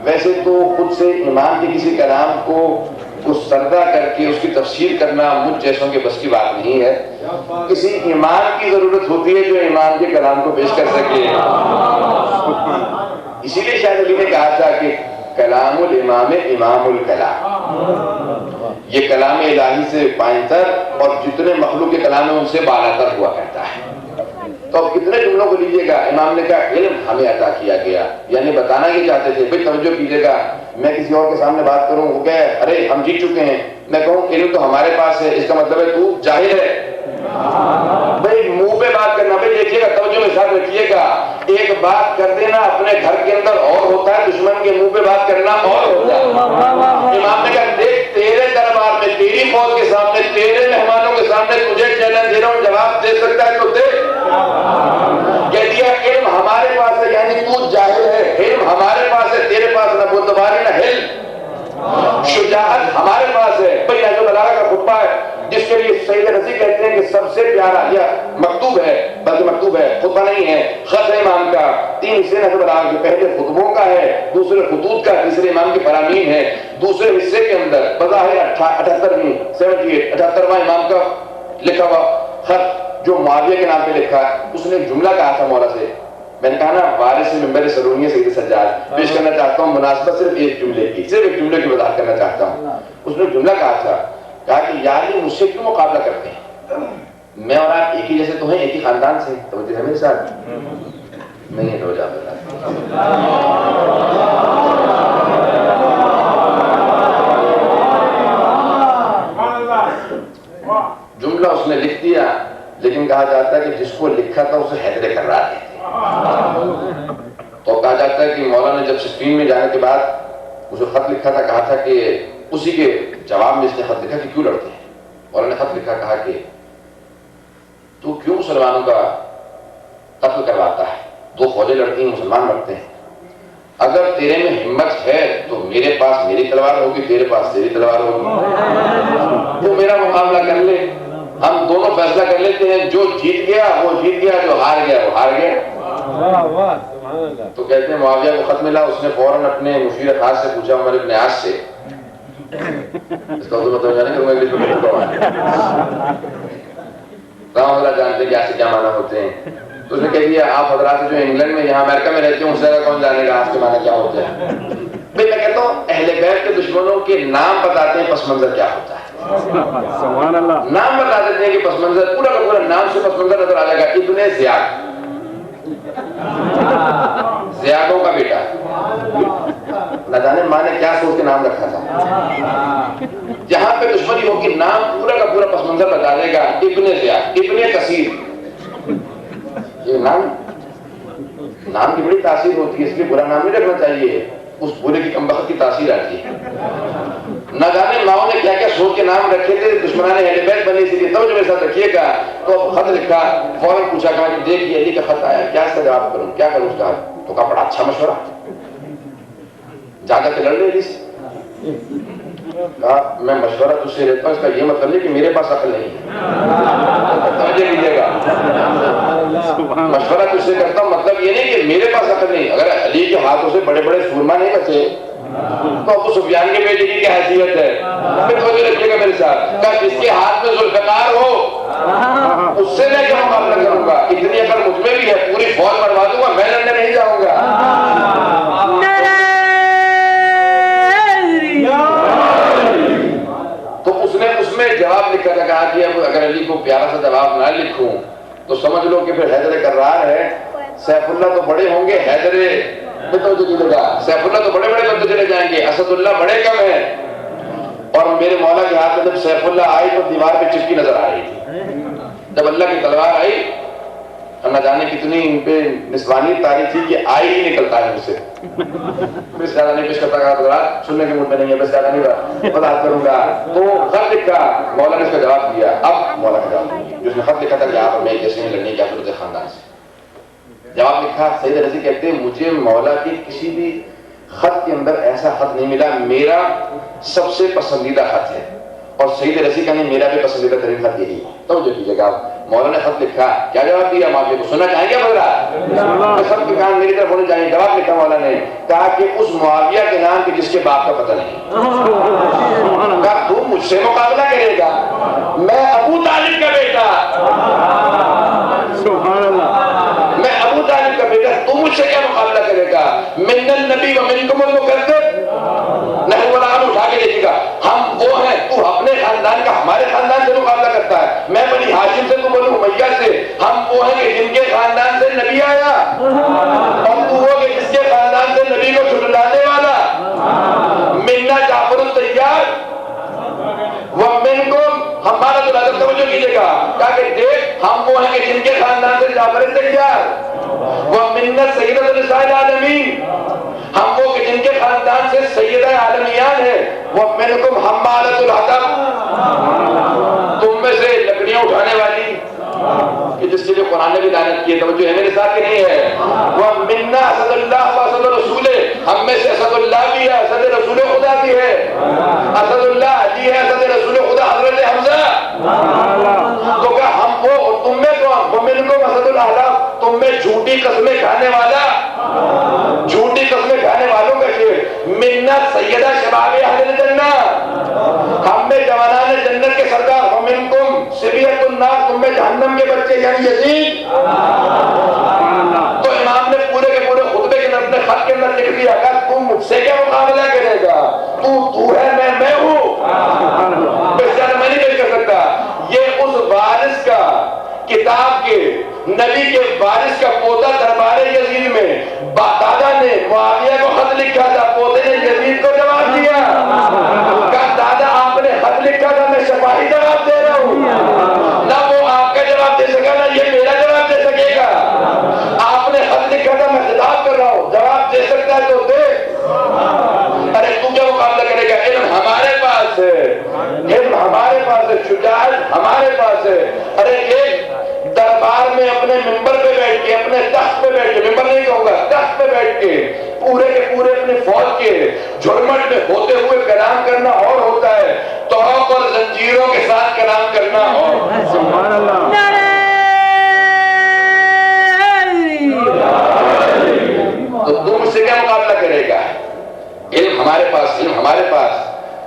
ویسے تو خود سے امام کے کسی کلام کو گستردہ کر کے اس کی تفسیر کرنا مجھ جیسوں کے بس کی بات نہیں ہے. کسی امام کی ضرورت ہوتی ہے جو امام کے کلام کو پیش کر سکے. اسی لیے شاید علی نے کہا تھا کہ کلام الامام امام الکلام, یہ کلام الہی سے پائنتر اور جتنے مخلوق کے کلام ہیں ان سے بالاتر ہوا کرتا ہے. تو اب کتنے جملوں کو لیجئے گا. امام نے کہا علم ہمیں عطا کیا گیا, یعنی بتانا یہ چاہتے تھے. بھئی توجہ کیجئے گا, میں کسی اور کے سامنے بات کروں, وہ کہے ارے ہم جیت چکے ہیں, میں کہوں علم تو ہمارے پاس ہے, اس کا مطلب ہے تو جاہل ہے. بھئی منہ پہ بات کرنا, بھئی دیکھیے گا, توجہ میں ساتھ رکھیے گا, ایک بات کر دینا اپنے گھر کے اندر اور ہوتا ہے, دشمن کے منہ پہ بات کرنا اور ہوتا ہے. امام نے کہا دیکھ تیرے دربار میں, تیری فوج کے سامنے, تیرے مہمانوں کے سامنے تجھے چیلنج دے رہا ہوں, جواب دے سکتا ہے تو دے. کہہ دیا علم ہمارے پاس ہے, یعنی تو جاہل ہے. علم ہمارے پاس ہے, تیرے پاس نہ بردباری نہ علم. شجاعت ہمارے پاس ہے. بھئی نہج البلاغہ کا خطبہ ہے جس کے لیے سید رضی کہتے ہیں کہ سب سے پیارا, یا مکتوب ہے, بلکہ مکتوب ہے, خطبہ نہیں ہے, خط ہے امام کا. 3 حصے نہج البلاغہ کے, پہلے خطبوں کا ہے, دوسرے خطوط کا, تیسرے امام کی فرامین ہے. دوسرے حصے کے اندر بظاہر 78واں امام کا لکھا ہوا خط جو معاویہ کے نام پہ لکھا ہے. اس نے ایک جملہ کہا تھا مولا سے, میں نے کہا نا وارث منبر سرونی سید سجاد پیش کرنا چاہتا ہوں, مناسبت صرف ایک جملے کی, صرف ایک جملے کی وضاحت کرنا چاہتا ہوں. اس نے جملہ کہا تھا, کہا کہ یار یہ مجھ سے کیوں مقابلہ کرتے ہیں, میں اور آپ ایک ہی جیسے تو ہیں، ایک ہی خاندان سے، توجہ ہے میرے ساتھ نہیں ہے؟ تو جا جملہ اس نے لکھ دیا، لیکن کہا جاتا ہے کہ جس کو لکھا تھا اسے حیدر کرار کہتے ہیں۔ تو کہا جاتا ہے کہ مولانا نے جب صفین میں جانے کے بعد اسے خط لکھا تھا، کہا تھا کہ اسی کے جواب میں اس نے خط لکھا کہ کیوں لڑتے ہیں؟ مولانا نے خط لکھا، کہا کہ تو کیوں مسلمانوں کا قتل کرواتا ہے؟ دو فوجیں لڑتی ہیں، مسلمان لڑتے ہیں، اگر تیرے میں ہمت ہے تو میرے پاس میری تلوار ہوگی، تیرے پاس تیری تلوار ہوگی، تو میرا مقابلہ کر لے، ہم دونوں فیصلہ کر لیتے ہیں، جو جیت گیا وہ جیت گیا، جو ہار گیا وہ ہار گیا۔ تو کہتے ہیں معاویہ کو خط ملا، اس نے فوراً اپنے مشیر خاص سے پوچھا، عمر ابن عاص سے، اس کا اردو مطلب جانے کہ میں انگلش میں پڑھتا ہوں، رحمہ اللہ جانتے کہ ایسے کیا معنی ہوتے ہیں۔ تو اس نے کہہ دیا آپ حضرات جو انگلینڈ میں یہاں امریکہ میں رہتے ہیں اس جگہ کون جانے گا آج کے معنی کیا ہوتے ہیں؟ بھئی میں کہتا ہوں اہل بیت کے دشمنوں کے نام بتاتے ہیں پس منظر کیا ہوتا ہے، سبحان اللہ، نام بتا دیتے ہیں کہ پس منظر پورا کا پورا نام سے پس منظر نظر آ جائے گا، ابن زیاد، زیادوں کا بیٹا، نہ جانے ماں نے کیا سوچ کے نام رکھا تھا، جہاں پہ دشمنی ہوگی نام پورا کا پورا پس منظر بتا دے گا، ابن زیاد، ابن کثیر، یہ نام کی بڑی تاثیر ہوتی ہے، اس لیے برا نام نہیں رکھنا چاہیے، اس برے کی کمبخت کی تاثیر آتی ہے۔ نہ جانے ماؤں نے کیا کیا سوچ کے نام رکھے تھے، دشمنان اہل بیت بنی سی، تو جو میرے ساتھ رکھیے گا، تو خط لکھا، فوراً پوچھا، کہا کہ دیکھیے علی کا خط آیا، کیا اس کا جواب کروں، کیا کروں اس کا؟ تو کہا بڑا اچھا مشورہ، جا کر کے لڑ لے علی سے۔ کہا میں مشورہ تجھ سے لیتا ہوں، اس کا یہ مطلب نہیں کہ میرے پاس عقل نہیں ہے، توجہ کیجیے گا، مشورہ تجھ سے کرتا ہوں مطلب یہ نہیں کہ میرے پاس عقل نہیں، اگر علی کے ہاتھوں سے بڑے بڑے سورما نہیں بچے تو ابو سفیان کے بیٹے کی کیا حیثیت ہے؟ پھر توجہ رکھیے گا میرے ساتھ، کہا جس کے ہاتھ میں ذوالفقار ہو اس سے میں کیا مقابلہ کروں گا، اتنی اگر مجھ میں بھی ہے پوری فوج بڑھوا دوں گا، میں لڑنے نہیں جاؤں گا۔ تو اس میں جواب لکھا تھا، کہا کہ اب اگر علی کو پیارا سا جواب نہ لکھوں تو سمجھ لو کہ پھر حیدر کرار ہے، سیف اللہ تو بڑے ہوں گے، حیدر سیف اللہ تو بڑے بڑے بندے چلے جائیں گے، اسد اللہ بڑے کم ہیں۔ اور میرے مولا کے ہاتھ میں جب سیف اللہ آئی تو دیوار پہ چپکی نظر آ رہی تھی، جب اللہ کی تلوار آئی نہ جانے کتنی ان پہ نسوانی تاریخ تھی کہ آئی ہی نکلتا ہے مجھ سے، میں زیادہ نہیں پیش کرتا گا، سننے کے موڈ میں نہیں ہے، بس زیادہ نہیں بات کروں گا۔ تو خط لکھا، مولا نے اس کا جواب دیا، اب مولا کا جواب جو اس نے خط لکھا تھا کہ آپ میں کیسے نہیں لڑنے کیا صورت خاندان سے، جواب لکھا، سید رضی کہتے ہیں مجھے مولا کے کسی بھی خط کے اندر ایسا خط نہیں ملا، میرا سب سے پسندیدہ خط ہے، اور سید رضی کا نہیں میرا بھی پسندیدہ ترین خط یہی ہے۔ توجہ کیجیے گا، مولا نے خط لکھا، کیا جواب دیا؟ معافی کو سننا چاہیں گے بدلا؟ سب کے کان میری طرف ہونے چاہیے۔ جواب لکھا مولا نے، کہا کہ اس معاویہ کے نام کے جس کے باپ کا پتہ نہیں، کہا تو مجھ سے مقابلہ کرے گا، میں ابو طالب کا بیٹا، میں ابو طالب کا بیٹا، تو مجھ سے کیا مقابلہ کرے گا؟ من النبی و منکم المکذب، نہیں وہ نام اٹھا کے دیکھے گا، ہم وہ ہیں، تو اپنے خاندان کا ہمارے خاندان سے مقابلہ کرتا ہے، میں بنی ہاشم سے، تو بنی امیہ سے، ہم وہ ہیں کہ جن کے خاندان سے نبی آیا، اور تو وہ کہ جس کے خاندان سے نبی کو چھٹلانے والا، منا جعفر الطیار ومنکم ہمارا تو لازم توجہ کیجیے گا، کہا کہ دیکھ ہم وہ ہیں کہ جن کے خاندان سے جعفر الطیار ومنا سیدۃ النساء العالمین، ہم وہ کہ جن کے خاندان سے سیدہ عالمیان ہے، ومنکم حمالۃ الحطب، تم میں سے لکڑیاں اٹھانے والی، کہ جس کے لیے قرآن نے بھی لعنت کی ہے، توجہ ہے میرے ساتھ کہ نہیں ہے؟ ومنا اسد اللہ واسد رسول، ہم میں سے اسد اللہ بھی ہے، اسد رسول خدا بھی ہے، اسد اللہ علی ہے، اسد رسول خدا حضرت حمزہ، تو کہا ہم وہ اور تم میں کون؟ ومنکم اسد الاحلاف، تم میں جھوٹی قسمیں کھانے والا، جھوٹی قسمیں کھانے والوں کا شیر، منا سیدہ شباب اہل الجنہ، ہم میں جوانان جنت کے سردار، ومنکم سبیۃ النار، تم میں جہنم کے بچے یعنی یزید۔ تو امام نے پورے کے پورے خطبے کے اپنے خط کے اندر لکھ دیا، کہ تم مجھ سے کیا مقابلہ کرے گا، تو ہے میں ہوں، بس زیادہ میں نہیں پیش کر سکتا۔ یہ اس وارث کا کہ کتاب کے نبی کے وارث کا پوتا دربار یزید میں دادا نے معاویہ کو خط لکھا تھا، پوتے نے یزید کو جواب دیا، کہا دادا آپ نے خط لکھا تھا، میں شفاہی جواب دے رہا ہوں، نہ وہ آپ کا جواب دے سکا نہ یہ میرا جواب دے سکے گا، آپ نے خط لکھا تھا، میں خطاب کر رہا ہوں، جواب دے سکتا ہے تو دے۔ ارے تو کیا مقابلہ کرے گا؟ علم ہمارے پاس ہے، علم ہمارے پاس ہے، شجاعت ہمارے پاس ہے۔ ارے ایک دربار میں اپنے ممبر پہ بیٹھ کے، اپنے تخت پہ بیٹھ کے، ممبر نہیں کہوں گا، تخت پہ بیٹھ کے پورے کے پورے اپنی فوج کے جھرمٹ میں ہوتے ہوئے کلام کرنا اور ہوتا ہے، توق اور زنجیروں کے ساتھ کلام کرنا اور۔ سبحان اللہ۔ تو تم اس سے کیا مقابلہ کرے گا؟ علم ہمارے پاس، علم ہمارے پاس۔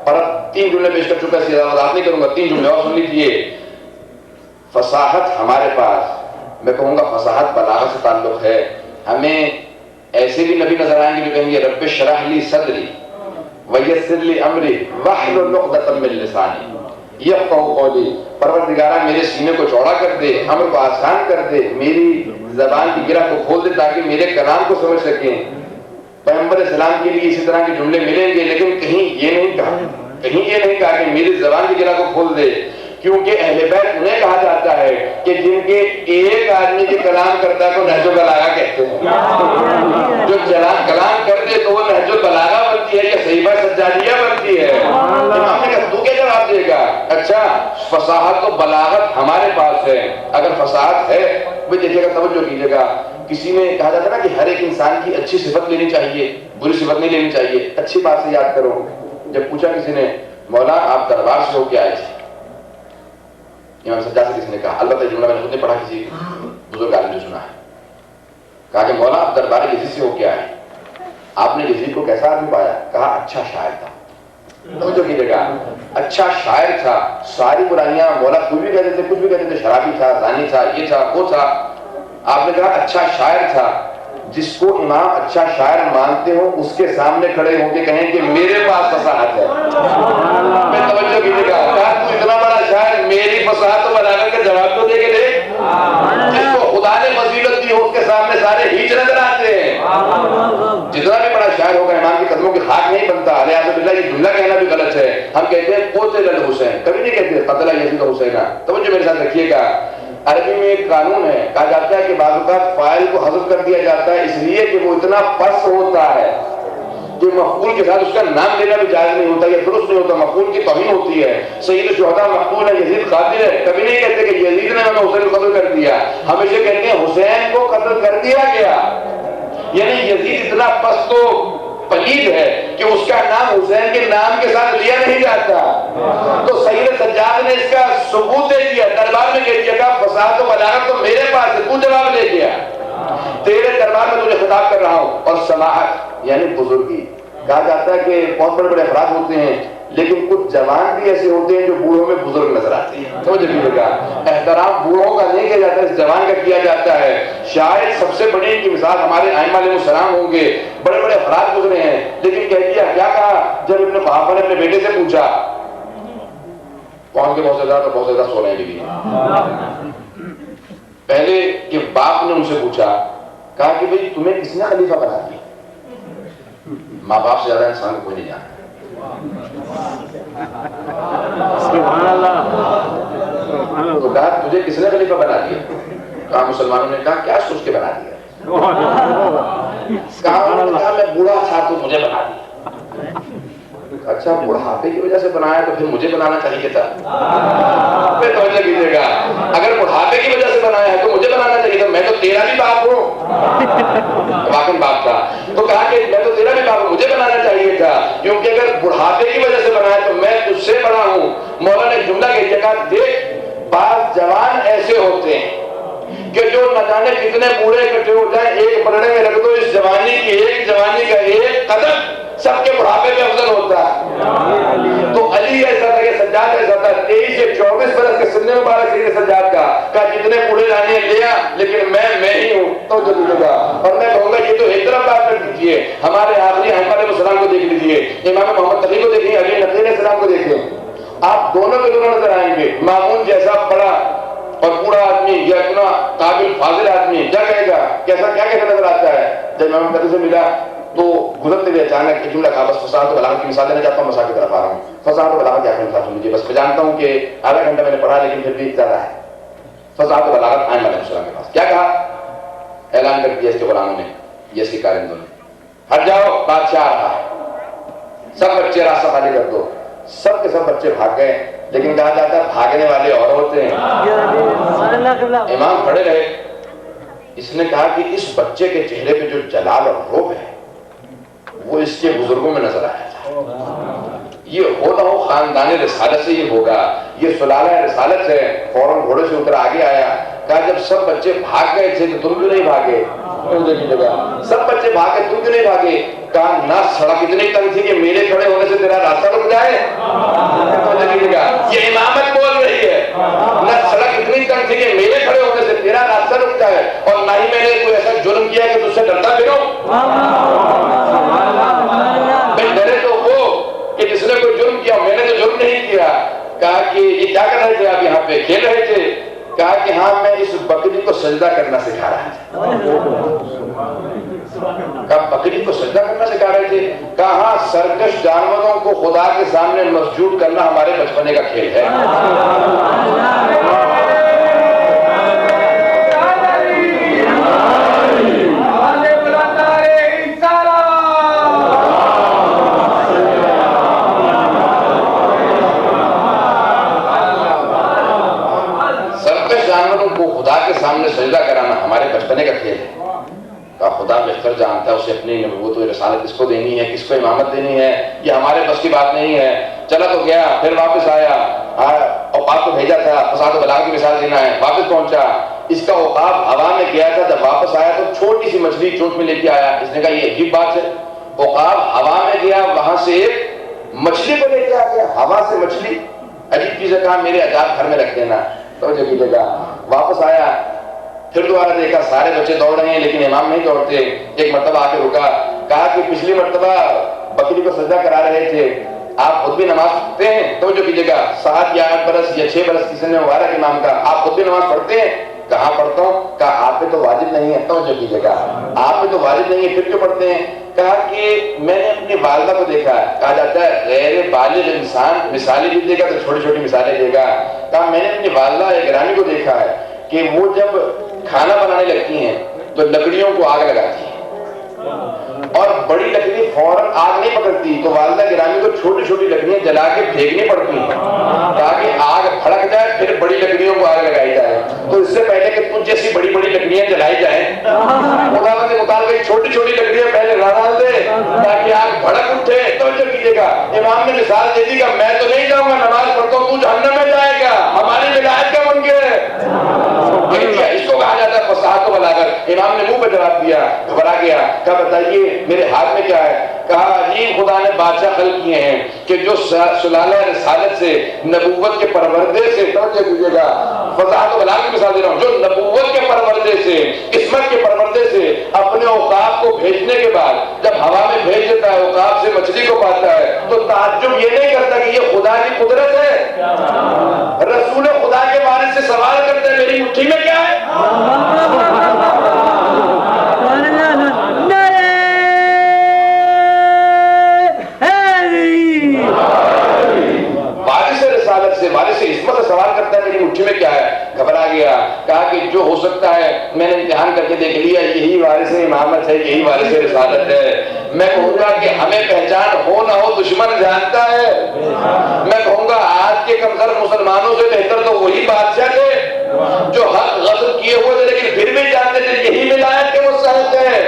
اور اب 3 جملے پیش کر چکا، سیدھا وضاحت نہیں کروں گا، 3 جملے اور سن لیجیے۔ فصاحت ہمارے پاس، میں کہوں گا فصاحت بلاغت سے تعلق ہے۔ ہمیں ایسے بھی نبی نظر آئیں گے جو کہیں گے رب اشرح لی صدری ویسر لی امری واحلل عقدۃ من لسانی یفقہوا قولی، پروردگارہ میرے سینے کو چوڑا کر دے، امر کو آسان کر دے، میری زبان کی گرہ کو کھول دے تاکہ میرے کلام کو سمجھ سکیں۔ پیغمبر اسلام کے لیے اسی طرح کے جملے ملیں گے، لیکن کہیں یہ نہیں کہا کہ میری زبان کی گرہ کو کھول دے، کیونکہ اہل بیت انہیں کہا جاتا ہے کہ جن کے ایک آدمی کے کلام کرتا کو نہج البلاغہ کہتے ہیں۔ جو کلام کر دے تو وہ نہج البلاغہ بنتی ہے یا صحیفہ سجادیہ بنتی ہے۔ امام نے کہا تو کیا جواب دے گا؟ اچھا فصاحت و بلاغت ہمارے پاس ہے۔ اگر فصاحت ہے وہ دیکھیے گا، توجہ کیجیے گا، کسی میں کہا جاتا ہے نا کہ ہر ایک انسان کی اچھی صفت لینی چاہیے، بری صفت نہیں لینی چاہیے۔ اچھی بات سے یاد کرو، جب پوچھا کسی نے مولا آپ دربار سے ہو کے آئے تھے، امام سجاد سے کسی نے کہا، البتہ یہ جملہ میں نے خود نے پڑھا کسی بزرگ عالم سے سنا ہے، کہا کہ مولا آپ دربار یزید سے ہو کے آئے، آپ نے یزید کو کیسا آدمی پایا؟ کہا اچھا شاعر تھا۔ توجہ کیجیے گا، اچھا شاعر تھا، ساری برائیاں مولا کوئی بھی کہتے تھے، کچھ بھی کہتے تھے، شرابی تھا، زانی تھا، یہ تھا وہ تھا، آپ نے کہا اچھا شاعر تھا۔ جس کو امام اچھا شاعر مانتے ہو اس کے سامنے کھڑے ہو کے کہیں کہ میرے پاس فصاحت ہے۔ میں توجہ کیجیے گا، کہا تو اتنا بڑا شاعر، میری فصاحت و بلاغت کا جواب تو دے کے دیکھ۔ جس کو خدا نے فضیلت دی ہو اس کے سامنے سارے ہیچ نظر آتے ہیں۔ جتنا بھی بڑا شاعر ہوگا امام کے قدموں کی خاک نہیں بنتا۔ لہٰذا باللہ یہ جملہ کہنا بھی غلط ہے، ہم کہتے ہیں قتل الحسین، کبھی نہیں کہتے قتل یزید حسینہ۔ توجہ میرے ساتھ رکھیے گا، عربی میں ایک قانون ہے، کہا جاتا ہے کہ بعض اوقات فاعل کو حذف کر دیا جاتا ہے اس لیے کہ وہ اتنا پس ہوتا ہے کہ مفعول کے ساتھ اس کا نام لینا بھی جائز نہیں ہوتا یا درست نہیں ہوتا، مفعول کی توہین ہوتی ہے۔ سید الشہداء مقتول ہے، یزید قاتل ہے، کبھی نہیں کہتے کہ یزید نے ہمیں حسین کو قتل کر دیا، ہمیشہ کہتے ہیں حسین کو قتل کر دیا گیا۔ یعنی یزید اتنا پست و پلید ہے کہ اس کا نام حسین کے نام کے ساتھ لیا نہیں جاتا۔ تو سید سجاد نے اس کا ثبوت دے دیا، دربار میں کہہ دیا کہ فصاحت و بلاغت تو میرے پاس ہے، تو جواب لے گیا، تیرے دربار میں تجھے خطاب کر رہا ہوں۔ اور سماحت یعنی بزرگی، کہا جاتا ہے کہ بہت بڑے بڑے افراد ہوتے ہیں لیکن کچھ جوان بھی ایسے ہوتے ہیں جو بوڑھوں میں بزرگ نظر آتے ہیں۔ سمجھ لیجیے گا، احترام بوڑھوں کا نہیں کیا جاتا، اس جوان کا کیا جاتا ہے۔ شاید سب سے بڑی ان کی مثال ہمارے ائمہ علیہ السلام ہوں گے، بڑے بڑے افراد گزرے ہیں، لیکن کہہ دیا کیا کہا جب ابن قحافہ نے اپنے بیٹے سے پوچھا، کون کے بہت زیادہ تو بہت زیادہ سو رہے ہیں، پہلے کہ باپ نے ان سے پوچھا، کہا کہ بھئی تمہیں کس نے خلیفہ بنا دیا؟ ماں باپ سے زیادہ انسان کو کوئی نہیں جانتا۔ سبحان اللہ۔ تو کہا تجھے کس نے خلیفہ بنا دیا؟ کہا مسلمانوں نے کہا کیا سوچ کے بنا دیا؟ کہا میں بوڑھا تھا تو مجھے بنا دیا۔ اچھا بڑھاپے کی وجہ سے بنایا تو پھر مجھے بنانا چاہیے تھا۔ پھر توجہ کیجیے گا، اگر بڑھاپے کی وجہ سے بنایا ہے تو مجھے بنانا چاہیے تھا، میں تو تیرا بھی باپ ہوں۔ واقعی باپ تھا تو کہا کہ میں تو تیرا بھی باپ ہوں، مجھے بنانا چاہیے تھا، کیونکہ اگر بڑھاپے کی وجہ سے بنایا تو میں تجھ سے بڑا ہوں۔ مولا نے جملہ کہہ دیا، کہا دیکھ بعض جوان ایسے ہوتے ہیں کہ جو نہ جانے کتنے بوڑھے اکٹھے ہو جائیں، ایک پلڑے میں رکھ دو اس جوانی کی، ایک جوانی کا ایک قدم سب کے بڑھاپے میں افضل ہوتا ہے۔ تو علی ایسا تھا کہ سجاد ایسا تھا، 23 سے 24 برس کے سن مبارک سید سجاد کا، کہا جتنے بوڑھے لانے لیا لیکن میں ہی ہوں۔ تو جو دوں گا، اور میں کہوں گا یہ تو ایک طرف بات کر دیجیے، ہمارے آخری ائمہ علیہ السلام کو دیکھ لیجیے، امام محمد تقی کو دیکھیے، علی نقی علیہ السلام کو دیکھیں، آپ دونوں کے دونوں نظر آئیں گے، مامون جیسا بڑا اور بوڑھا آدمی آدمی یا اتنا قابل فاضل آدمی کیا کہے گا، کیسا کیا کہتا نظر آتا ہے؟ جب امام قدر سے ملا تو گزرتے ہوئے اچانک ایک جملہ کہا، بس فصاحت و بلاغت کی مثال دینا چاہتا ہوں، مسائل کی طرف آ رہا ہوں. فصاحت و بلاغت کی آپ نے مثال سن لیجیے. بس میں جانتا ہوں کہ آدھا گھنٹہ میں نے پڑھا لیکن پھر بھی زیادہ ہے. فصاحت و بلاغت ائمہ علیہ السلام کے پاس کیا کہا؟ اعلان کر دیا اس کے غلاموں نے، یہ اس کے کارندوں نے، ہٹ جاؤ بادشاہ آ رہا ہے، سب بچے راستہ خالی کر دو. سب کے سب بچے بھاگ گئے، لیکن کہا جاتا ہے بھاگنے والے اور ہوتے ہیں. امام کھڑے رہے. اس نے کہا کہ اس بچے کے چہرے پہ جو جلال اور رعب ہے وہ اس کے بزرگوں میں نظر آیا تھا. یہ ہو نہ ہو خاندان رسالت سے یہ ہوگا، یہ سلالہ رسالت ہے. فوراً گھوڑے سے اتر آگے آیا. کہا جب سب بچے بھاگ گئے تھے تو تم کیوں نہیں بھاگے؟ سب بچے بھاگے تم کیوں نہیں بھاگے؟ کہا نہ سڑک اتنی تنگ تھی کہ میرے کھڑے ہونے سے تیرا راستہ رک جائے. یہ امامت بول رہی ہے. نہ سڑک اتنی تنگ تھی کہ میرے کھڑے ہونے سے تیرا راستہ رک جائے، اور نہ ہی میں نے کوئی ایسا جرم کیا کہ تجھ سے ڈرتا پھروں. میں ڈرے تو وہ کہ جس نے کوئی جرم کیا، میں نے تو جرم نہیں کیا. کہا کہ یہ کیا کر رہے تھے آپ یہاں پہ؟ کھیل رہے تھے. کہا کہ ہاں میں اس بکری کو سجدہ کرنا سکھا رہا تھا. کہا بکری کو سجدہ کرنا سکھا رہے تھے؟ کہا ہاں سرکش جانوروں کو خدا کے سامنے مسجود کرنا ہمارے بچپنے کا کھیل ہے. سامنے سجدہ کرانا ہمارے بچپنے کا کھیل ہے. کہا خدا بہتر جانتا ہے اسے اپنی نبوت و رسالت کس کو دینی ہے، کس کو امامت دینی ہے، یہ ہمارے بس کی بات نہیں ہے. چلا تو گیا، پھر واپس آیا. اوقاف کو بھیجا تھا فساد و بلاغت کی مثال دینا ہے. واپس پہنچا، اس کا اوقاف ہوا میں گیا تھا. جب واپس آیا تو چھوٹی سی مچھلی چونچ میں لے کے آیا. اس نے کہا یہ عجیب بات ہے، اوقاف ہوا میں گیا، وہاں سے ایک مچھلی کو لے کے آ گیا. ہوا سے مچھلی، عجیب چیز ہے. کہا میرے عجاب گھر میں رکھ دینا. تو جگہ جگہ واپس آیا. پھر دوبارہ دیکھا سارے بچے دوڑ رہے ہیں لیکن امام نہیں دوڑتے. ایک مرتبہ آ کے رکا. کہا کہ پچھلی مرتبہ بکری کو سجدہ کرا رہے تھے، آپ خود بھی نماز پڑھتے ہیں؟ توجہ کیجیے گا. 7 یا 8 برس یا 6 برس کسی نے مبارک امام کا، آپ خود بھی نماز پڑھتے ہیں؟ کہاں پڑھتا ہوں. کہا آپ پہ تو واجب نہیں ہے. توجہ کیجیے گا، آپ پہ تو واجب نہیں ہے، پھر کیوں پڑھتے ہیں؟ کہا کہ میں نے اپنی والدہ کو دیکھا ہے. کہا جاتا ہے غیر بالغ انسان مثالیں بھی دے گا تو چھوٹی چھوٹی مثالیں دے گا. کہا میں نے اپنی والدہ گرامی کو دیکھا ہے کہ وہ جب کھانا بنانے لگتی ہیں تو لکڑیوں کو آگ لگاتی ہیں، اور بڑی لکڑی فوراً آگ نہیں پکڑتی تو والدہ گرامی کو چھوٹی چھوٹی لکڑیاں جلا کے پھینکنی پڑتی ہیں تاکہ آگ بھڑک جائے، پھر بڑی لکڑیوں کو آگ لگائی جائے. تو اس سے پہلے کہ تجھ جیسی بڑی بڑی لکڑیاں جلائی جائیں، خدا کے مطابق چھوٹی چھوٹی لکڑیاں پہلے ڈال دے تاکہ آگ بھڑک اٹھے. توجہ کیجیے گا، امام نے مثال دے دی کہ میں تو نہیں جاؤں گا، نماز پڑھتا ہوں، تو جہنم میں جائے گا، ہماری ولایت کا منکر ہے. اس کو کہا جاتا ہے فصاحت و بلاغت. امام نے منہ پہ جواب دیا، گھبرا گیا. کہا بتائیے میرے ہاتھ میں کیا ہے؟ کہا عجیب خدا نے بادشاہ خلق کیے ہیں کہ جو سلالہ رسالت سے، نبوت کے پروردے سے، توجہ کیجیے گا، فصاحت و بلاغت کی مثال دے رہا ہوں، جو نبوت کے پروردے سے، عصمت کے پروردے سے اپنے اوقاف کو بھیجنے کے بعد جب ہوا میں بھیج دیتا ہے، اوقاف سے مچھلی کو پاتا ہے تو تعجب یہ نہیں کرتا کہ یہ خدا کی قدرت ہے. رسول خدا کے بارے سے سوال کرتے ہیں میری مٹھی میں کیا ہے؟ وارث رسالت سے، وارث عصمت سے سوال کرتا ہے میری مٹھی میں کیا ہے؟ گھبرا گیا. کہا کہ جو ہو سکتا ہے میں نے امتحان کر کے دیکھ لیا، یہی وارث امامت ہے، یہی وارث رسالت ہے. میں کہوں گا کہ ہمیں پہچان ہو نہ ہو دشمن جانتا ہے. میں کہوں گا آج کے کمزور مسلمانوں سے بہتر تو وہی بادشاہ تھے جو حق غصب کیے ہوئے تھے لیکن پھر بھی جانتے تھے یہی ولایت کے مستحق ہے،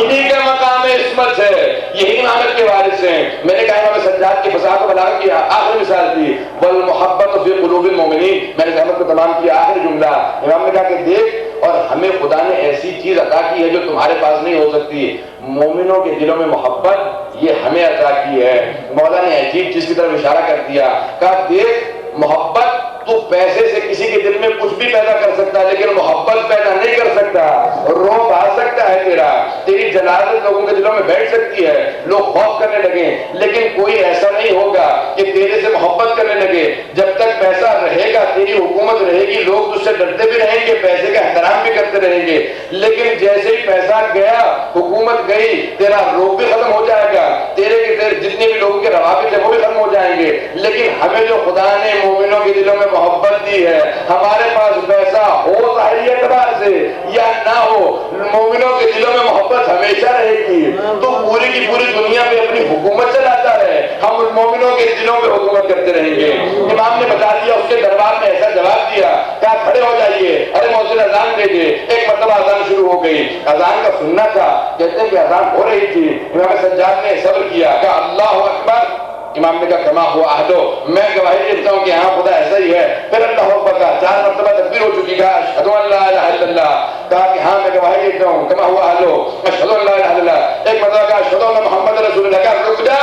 انہی کا مقام عصمت ہے، یہی امامت کے وارث ہیں. میں نے کہا امام سجاد کی فصاحت و بلاغت کی آخری مثال دی، والمحبت فی قلوب المؤمنین. میں نے احمد کو تمام کیا آخری جملہ. امام نے کہا کہ دیکھ، اور ہمیں خدا نے ایسی چیز عطا کی ہے جو تمہارے پاس نہیں ہو سکتی، مومنوں کے دلوں میں محبت، یہ ہمیں عطا کی ہے. مولا نے عجیب چیز کی طرف اشارہ کر دیا. کہا دیکھ محبت تو پیسے سے کسی کے دل میں کچھ بھی پیدا کر سکتا ہے لیکن محبت پیدا نہیں کر سکتا. روح آ سکتا ہے تیرا، تیری جلالت لوگوں کے دلوں میں بیٹھ سکتی ہے، لوگ خوف کرنے لگے، لیکن کوئی ایسا نہیں ہوگا کہ تیرے سے محبت کرنے لگے. جب تک پیسہ رہے گا، تیری حکومت رہے گی، لوگ تجھ سے سے ڈرتے بھی رہیں گے, پیسے کا احترام بھی کرتے رہیں گے, لیکن جیسے ہی پیسہ گیا, حکومت گئی, تیرا روب بھی ختم ہو جائے گا, تیرے جتنے بھی لوگوں کے روابط ہیں وہ بھی ختم ہو جائیں گے. لیکن ہمیں جو خدا نے مومنوں کے دلوں میں محبت دی ہے, ہمارے پاس پیسہ ہو ظاہری اعتبار سے یا نہ ہو, مومنوں کے دلوں میں محبت ہمیشہ رہے گی. تو پوری کی پوری دنیا میں اپنی حکومت چلاتا ہے, ہم ان مومنوں کے دلوں میں حکومت کرتے رہیں گے. امام نے بتا دیا, اس کے دربار میں ایسا جواب دیا, کہا کھڑے ہو جائیے, ارے مؤذن اذان دے دے. ایک مرتبہ اذان شروع ہو گئی, اذان کا سننا تھا, کہتے ہیں کہ اذان ہو رہی تھی, امام سجاد نے صبر کیا, کہا اللہ اکبر. امام نے کہا کما ہوا عہدو, میں گواہی دیتا ہوں کہ ہاں خدا ایسا ہی ہے. پھر اللہ اکبر کہا, 4 مرتبہ تکبیر ہو چکی, کہا اشہدو ان لا الہ الا اللہ, کہا کہ ہاں میں گواہی دیتا ہوں کما ہوا عہدو اشہدو ان لا الہ الا اللہ. ایک مرتبہ کہا اشہدو ان محمد رسول اللہ, کہا رک جا,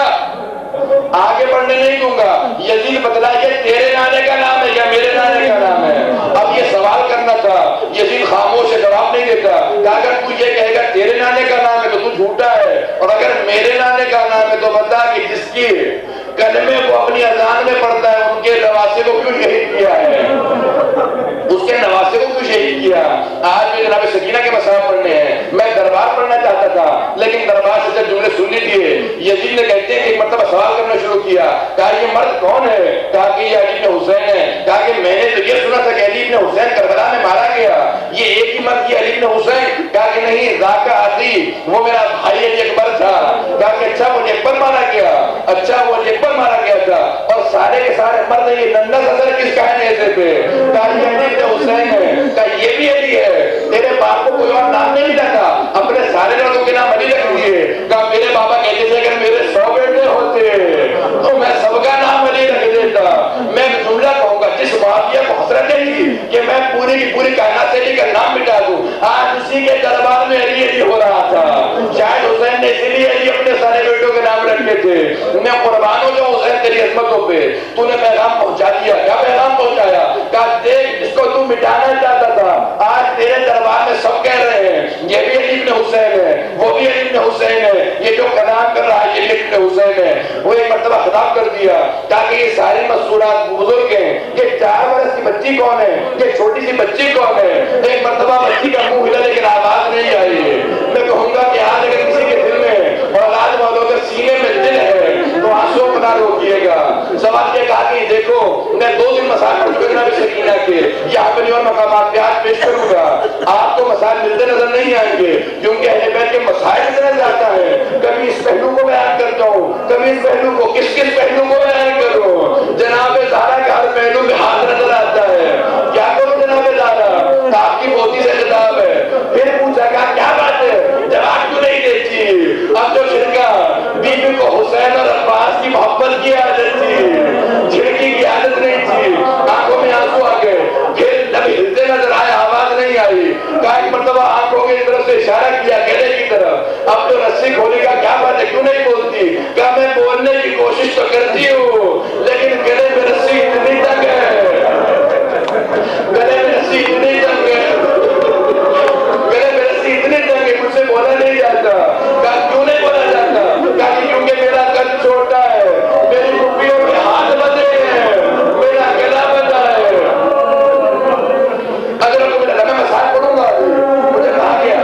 آگے بڑھنے نہیں دوں گا. یزید بتلائیے تیرے نانے کا نام ہے یا میرے نانے کا نام ہے؟ اب یہ سوال کرنا تھا. یزید خاموش ہے, جواب نہیں دیتا. کہا اگر تو یہ کہے گا تیرے نانے کا نام ہے تو تو جھوٹا ہے, اور اگر میرے نانے کا نام ہے تو بتا کہ جس کی کلمے کو اپنی اذان میں پڑھتا ہے ان کے نواسے کو کیوں شہید کیا ہے, اس کے نواسے کو کیوں شہید کیا. آج بھی جناب سکینہ کے مسائل پڑھنے ہیں, میں دربار پڑھنا چاہتا تھا لیکن دربار سے جب جملے سن لیجیے. یزید نے کہتے ہیں کہ ایک مرتبہ سوال کرنا شروع کیا, کہا یہ مرد کون ہے؟ کہا کہ یہ علی بن حسین ہے. کہا کہ میں نے تو یہ سنا تھا کہ علی بن حسین کربلا میں مارا گیا, یہ ایک ہی مرد کی علی بن حسین؟ کہا کہ نہیں, ذاکا علی, وہ میرا بھائی علی اکبر تھا. کہا کہ اچھا وہ علی اکبر مارا گیا, اچھا وہ علی اکبر مارا گیا تھا, اور سارے کے سارے مرد ہیں, یہ ننھا صدر کس کا ہے ایسے پہ؟ کہا یہ علی بن حسین ہے. کہا یہ بھی علی ہے, تیرے باپ کو کوئی اور نام نہیں ملا تھا, اپنے سارے لڑکوں کے نام علی رکھ دیے. کہا میرے بابا کہتے تھے اگر میرے 100 بیٹے ہوتے تو میں سب کا نام علی رکھ دیتا. میں جملہ کہوں گا, جس معاویہ کو حسرت تھی کہ میں پوری کی پوری کائنات سے علی کا نام مٹا دوں, آج اسی کے دربار میں علی علی ہو رہا تھا. شاید حسین نے اسی لیے علی اپنے سارے بیٹوں کے نام رکھے تھے. میں قربان ہو جاؤں حسین تیری عظمتوں پہ, تو نے پیغام پہنچا دیا. کیا پیغام پہنچایا؟ کہا دیکھ جس کو تو مٹانا چاہتا تھا, آج تیرے دربار میں سب کہہ رہے ہیں یہ بھی علی بن حسین ہے, وہ بھی علی بن حسین ہے, یہ جو کلام کر رہا ہے یہ علی بن حسین ہے. وہ ایک مرتبہ خطاب کر دیا تاکہ یہ ساری مسئولات بزرگ ہیں, یہ 4 برس کی بچی کون ہے, یہ چھوٹی سی بچی کون ہے. ایک مرتبہ بچی کا منہ ہلا لیکن آواز نہیں آئی. میں کہوں گا کہ آج اگر کسی کے دل میں اولاد والوں کے سینے میں دل ہے تو آنسو کو نہ روکیے گا. سوال یہ کہا کہ دیکھو میں 2 دن مسائل پڑھ چکا جناب سکینہ کے, یہاں پہ اور مقامات پہ آج پیش کروں گا. آپ کو مسائل ملتے نظر نہیں آئیں گے کیونکہ اہل بیت کے مسائل اتنا زیادہ ہے. کبھی اس پہلو کو بیان کرتا ہوں, کبھی اس پہلو کو, کس پہلو کو بیان کروں. جناب زہرا کا ہر پہلو میں ہاتھ نظر آتا ہے. کیا کروں جناب زہرا, آپ کی موتی سے خطاب ہے. پھر پوچھا کیا بات ہے, جواب کیوں نہیں دیتی. اب جو چھڑکا بی بی کو حسین اور عباس کی محبت کی عادت تھی, چھڑکی کی عادت نہیں تھی, آنکھوں میں آنسو آ گئے. پھر جب ہلتے نظر آئے آواز نہیں آئی. کہا ایک مرتبہ آنکھوں کی طرف سے اشارہ کیا گلے کی طرف, اب جو رسی کھولے گا کیا بات ہے کیوں نہیں بولتی. کہا میں بولنے کی کوشش تو کرتی ہوں لیکن گلے میں رسی اتنی تنگ ہے, گلے میں رسی اتنی تنگ ہے, گلے میں رسی اتنی تنگ ہے, مجھ سے بولا نہیں جاتا. کہا کیوں نہیں بولا جاتا. کہا کیونکہ میرا قد چھوٹا ہے, میری کپیوں کے ہاتھ بندے ہیں, میرا گلا بندہ ہے. اگر میں مسائل پڑھوں گا, مجھے کہا گیا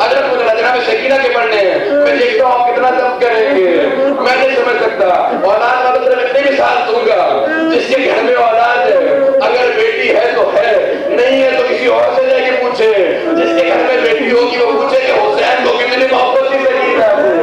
اگر مجھے جناب سکینہ کے پڑھنے ہیں, میں دیکھتا ہوں آپ کتنا دم کریں گے, میں نہیں سمجھ سکتا. اولاد والا طرف اتنی مثال دوں گا, جس کے گھر میں اولاد ہے, اگر بیٹی ہے تو ہے, نہیں ہے تو کسی اور سے جا کے پوچھے. جس کے گھر میں بیٹی ہوگی وہ پوچھے کہ حسین کو کتنی محبت کی سکینہ سے.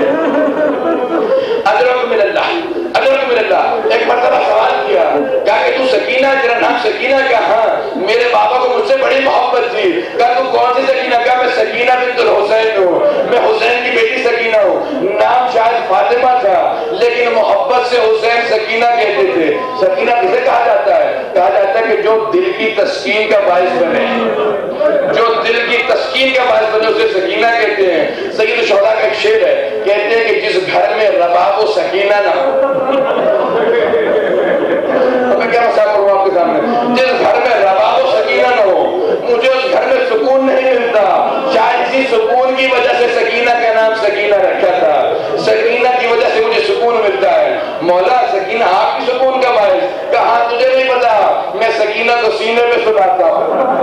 اجرک من اللہ, اجرک من اللہ. ایک مرتبہ سوال کیا, کہا کہ تو سکینہ, تیرا نام سکینہ کا؟ ہاں, میرے بابا کو مجھ سے بڑی محبت تھی. کہا تو کون سی سکینہ؟ کہا میں سکینہ بنت الحسین ہوں, میں حسین کی بیٹی سکینہ ہوں. نام شاید فاطمہ تھا لیکن محبت سے حسین سکینہ کہتے تھے. سکینہ کسے کہا جاتا ہے؟ کہا جاتا ہے کہ جو دل کی تسکین کا باعث بنے, جو دل کی تسکین کا باعث بنے اسے سکینہ کہتے ہیں. سید الشہداء کا ایک شعر ہے, کہتے ہیں کہ جس گھر میں رباب و سکینہ نہ ہو, میں کیا مسئلہ کروں آپ کے سامنے, جس گھر میں رباب و سکینہ نہ ہو, مجھے اس گھر میں سکون نہیں ملتا. شاید اسی سکون کی وجہ سے سکینہ کا نام سکینہ رکھا تھا. سکینہ کی وجہ سے مجھے سکون ملتا ہے. مولا سکینہ آپ کی سکون کا باعث. کہاں تجھے نہیں پتا, میں سکینہ کو سینے پہ سلاتا ہوں.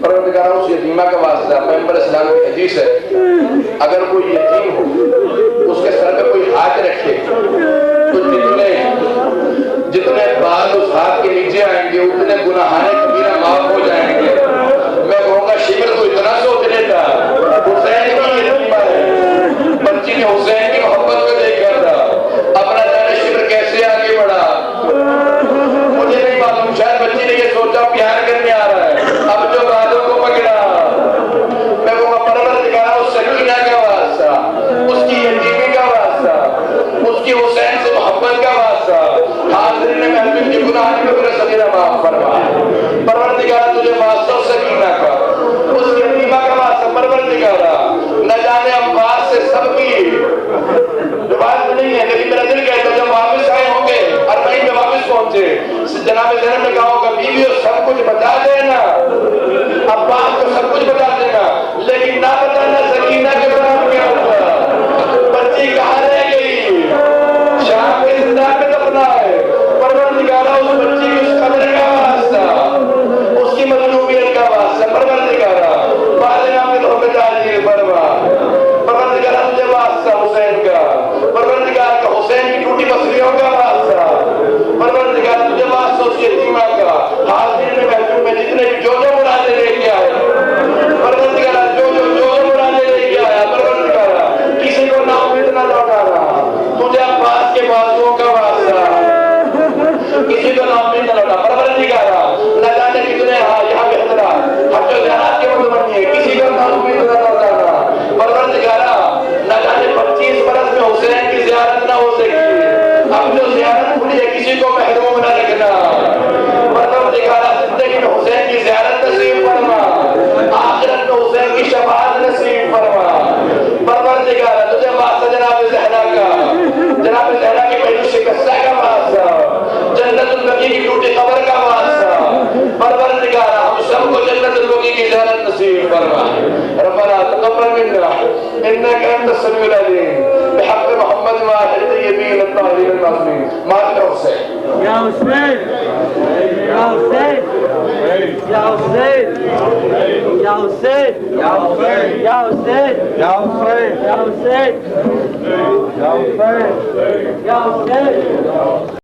پروردگار اس یتیمہ کا واسطہ پیغمبر اسلام کی حدیث ہے اگر کوئی یتیم ہو اس کے سر پہ کوئی ہاتھ رکھے تو جتنے بال اس ہاتھ کے نیچے آئیں گے اتنے گناہان کبیرہ معاف ہو جائیں گے. میں کہوں گا شکر تو اتنا سوچ لیتا حسین کی یتیمہ ہے بچی نے حسین کی محبت کو دیکھ کر تھا اپنا جانے شکر کیسے آگے بڑھا مجھے نہیں معلوم شاید بچی نے یہ سوچا پیار کرنے آ رہا ہے اب جو باتوں کو پکڑا میں کہوں گا پروردگار اس سکینہ کا واسطہ اس کی یتیمی کا واسطہ اس کی حسین سے محبت کا واسطہ حاضرین محفل کے گناہ کو میرا صغیرہ معاف فرما پروردگار تجھے واسطہ سکینہ کا اس یتیمہ کا واسطہ پروردگار نہ جانے عباس سے سب کی جو بات نہیں ہے لیکن میرا دل کہتا ہے جب واپس آئے ہوں گے اربعین میں واپس پہنچے جناب زینب نے کہا ہوگا بیوی سب کچھ بتا دینا عباس کو سب کچھ بتا دینا لیکن نہ بتانا سکینہ کے ساتھ کیا ہوگا بچی کہاں رہ گئی شام کے زندہ میں دفنا ہے پروردگارہ اس بچی کی اس قدر کا واسطہ اس کی مظلومیت کا واسطہ پروردگارہ والدہ میں تو بتائیے فرما پروردگارہ تجھے واسطہ حسین کا پروردگار کا حسین کی ٹوٹی بصریوں کا واسطہ پروردگار تجھے واسطہ اس یتیمہ کا حاضرین میں محفل میں جتنے جو مرادیں لے کے آئے پروردگار جو مرادیں لے کے آیا پروردگار کسی کو نا امید نہ لوٹانا تجھے عباس کے بازوؤں کا واسطہ کسی کو نا امید نہ لوٹا پروردگار نہ جانے کتنے یہاں بہترا ہم جو ذہنات کے مطمئنی ہے کسی کو نا امید نہ لوٹانا پروردگار نہ جانے 25 برس میں حسین کی زیارت نہ ہو سکی اب جو زیارت ہوئی ہے کسی کو محروم نہ رکھنا پروردگار زندگی میں حسین کی زیارت نصیب فرما آخرت میں حسین کی شفاعت نصیب فرما پروردگار تجھے واسطہ جناب زہرا کی پہلو شکستہ کا واسطہ جنت البقیع کی ٹوٹی قبر کا واسطہ پروردگار ہم سب کو جنت البقیع کی زیارت نصیب فرما ربنا تقبل منا انك انت السميع العليم بحق محمد وآل الطيبين الطاهرين المعصومين مات حسین یا حسین یا حسین یا حسین یا حسین یا حسین یا حسین یا حسین یا حسین یا حسین یا حسین